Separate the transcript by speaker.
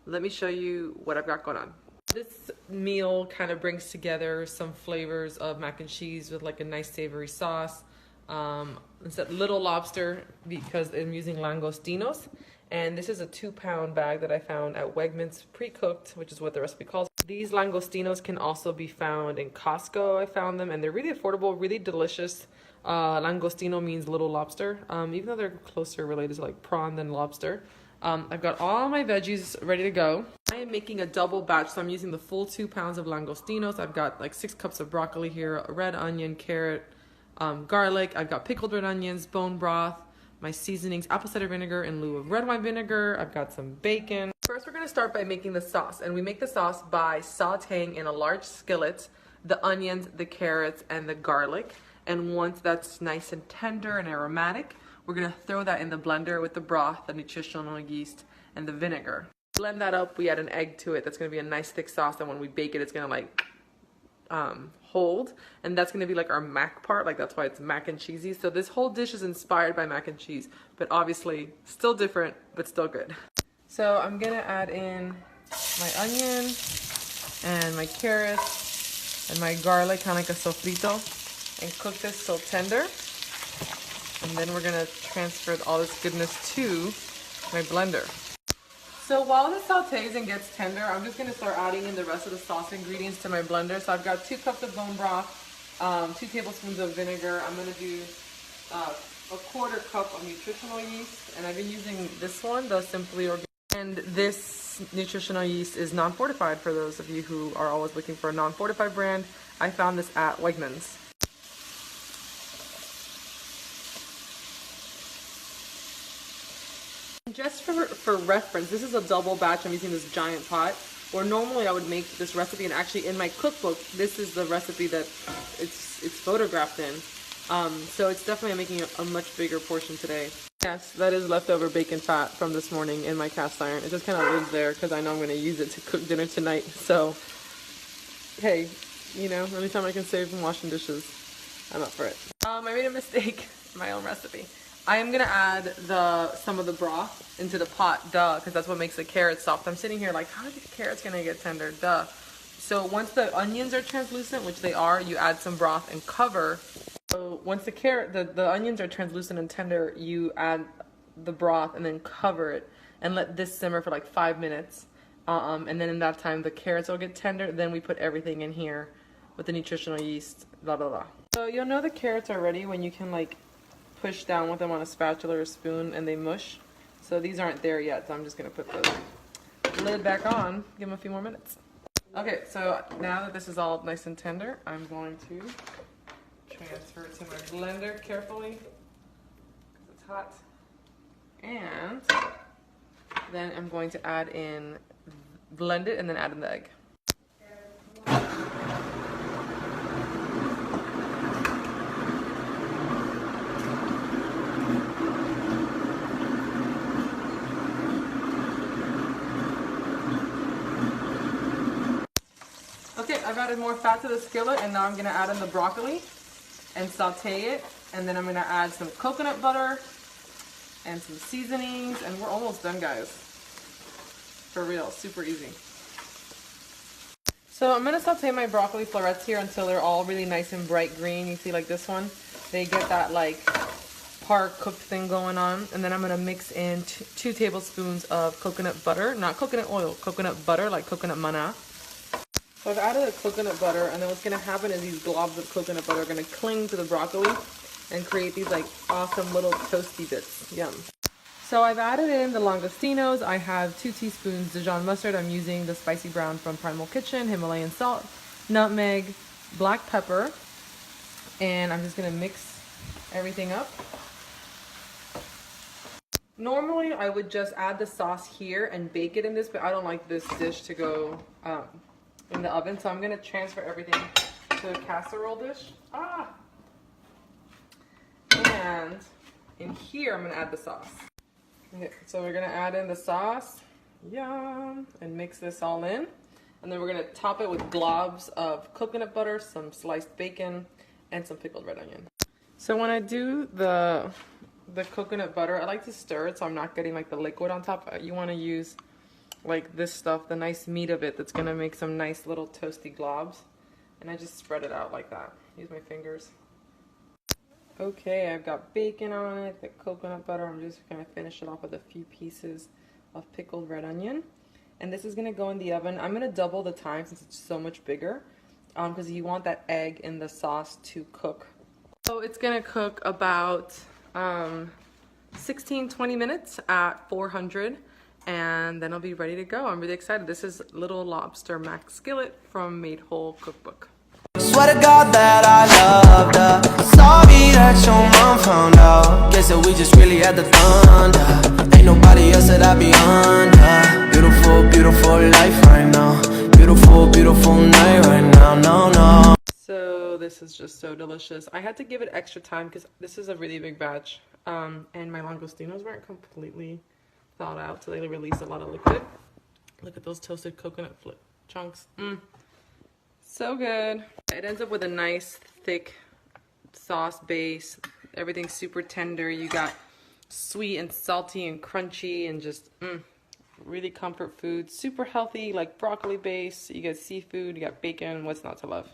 Speaker 1: let me show you what I've got going on. This meal kind of brings together some flavors of mac and cheese with like a nice savory sauce. It's a little lobster because I'm using langostinos. And this is a 2-pound bag that I found at Wegmans pre-cooked, which is what the recipe calls. These langostinos can also be found in Costco. I found them and they're really affordable, really delicious. Langostino means little lobster, even though they're closer related to like prawn than lobster. I've got all my veggies ready to go. I am making a double batch, so I'm using the full 2 pounds of langostinos. I've got like 6 cups of broccoli here, a red onion, carrot, garlic. I've got pickled red onions, bone broth, my seasonings, apple cider vinegar in lieu of red wine vinegar. I've got some bacon. First, we're going to start by making the sauce, and we make the sauce by sauteing in a large skillet the onions, the carrots, and the garlic. And once that's nice and tender and aromatic, we're going to throw that in the blender with the broth, the nutritional yeast, and the vinegar. Blend that up. We add an egg to it. That's going to be a nice thick sauce, and when we bake it, it's going to like hold, and that's going to be like our mac part, like that's why it's mac and cheesy. So this whole dish is inspired by mac and cheese, but obviously still different, but still good. So I'm going to add in my onion and my carrots and my garlic, kind of like a sofrito, and cook this till tender. And then we're going to transfer all this goodness to my blender. So while this sautés and gets tender, I'm just going to start adding in the rest of the sauce ingredients to my blender. So I've got 2 cups of bone broth, 2 tablespoons of vinegar. I'm going to do a 1/4 cup of nutritional yeast. And I've been using this one, the Simply Organic. And this nutritional yeast is non-fortified for those of you who are always looking for a non-fortified brand. I found this at Wegmans. Just for reference, this is a double batch. I'm using this giant pot, where normally I would make this recipe, and actually in my cookbook, this is the recipe that it's photographed in. So it's definitely making a much bigger portion today. Yes, that is leftover bacon fat from this morning in my cast iron. It just kind of lives there because I know I'm going to use it to cook dinner tonight. So, hey, you know, anytime I can save from washing dishes, I'm up for it. I made a mistake in my own recipe. I am going to add some of the broth into the pot, duh, because that's what makes the carrots soft. I'm sitting here like, how are the carrots going to get tender? Duh. So once the onions are translucent, which they are, you add some broth and cover. So once the onions are translucent and tender, you add the broth and then cover it and let this simmer for like 5 minutes. And then in that time, the carrots will get tender. Then we put everything in here with the nutritional yeast, blah, blah, blah. So you'll know the carrots are ready when you can like push down with them on a spatula or a spoon and they mush. So these aren't there yet, so I'm just going to put the lid back on, give them a few more minutes. Okay, so now that this is all nice and tender, I'm going to transfer it to my blender carefully because it's hot. And then I'm going to add in, blend it, and then add in the egg. Okay, I've added more fat to the skillet, and now I'm going to add in the broccoli and saute it, and then I'm going to add some coconut butter and some seasonings, and we're almost done, guys. For real, super easy. So I'm going to saute my broccoli florets here until they're all really nice and bright green. You see like this one? They get that like par cooked thing going on, and then I'm going to mix in 2 tablespoons of coconut butter, not coconut oil, coconut butter, like coconut mana. So I've added the coconut butter, and then what's going to happen is these globs of coconut butter are going to cling to the broccoli and create these like awesome little toasty bits. Yum. So I've added in the langostinos. I have 2 teaspoons Dijon mustard. I'm using the spicy brown from Primal Kitchen, Himalayan salt, nutmeg, black pepper, and I'm just going to mix everything up. Normally I would just add the sauce here and bake it in this, but I don't like this dish to go in the oven, so I'm going to transfer everything to a casserole dish. And in here I'm going to add the sauce. Okay, so we're going to add in the sauce, yum, and mix this all in. And then we're going to top it with globs of coconut butter, some sliced bacon, and some pickled red onion. So when I do the coconut butter, I like to stir it so I'm not getting like the liquid on top. You want to use like this stuff, the nice meat of it, that's gonna make some nice little toasty globs. And I just spread it out like that. Use my fingers. Okay, I've got bacon on it, the coconut butter. I'm just gonna finish it off with a few pieces of pickled red onion. And this is gonna go in the oven. I'm gonna double the time since it's so much bigger, because you want that egg in the sauce to cook. So it's gonna cook about 16-20 minutes at 400, and then it'll be ready to go. I'm really excited. This is Little Lobster Mac skillet from Made Whole Cookbook.
Speaker 2: Swear to God that I loved her. Sorry that your mom found out. Guess that we just really had the thunder. Ain't nobody else that I be under. Beautiful, beautiful life right now. Beautiful, beautiful night right now. No, no.
Speaker 1: So this is just so delicious. I had to give it extra time because this is a really big batch. And my langostinos weren't completely thawed out, so they released a lot of liquid. Look at those toasted coconut chunks. So good. It ends up with a nice thick sauce base. Everything's super tender. You got sweet and salty and crunchy and just really comfort food. Super healthy, like broccoli base. You got seafood, you got bacon. What's not to love?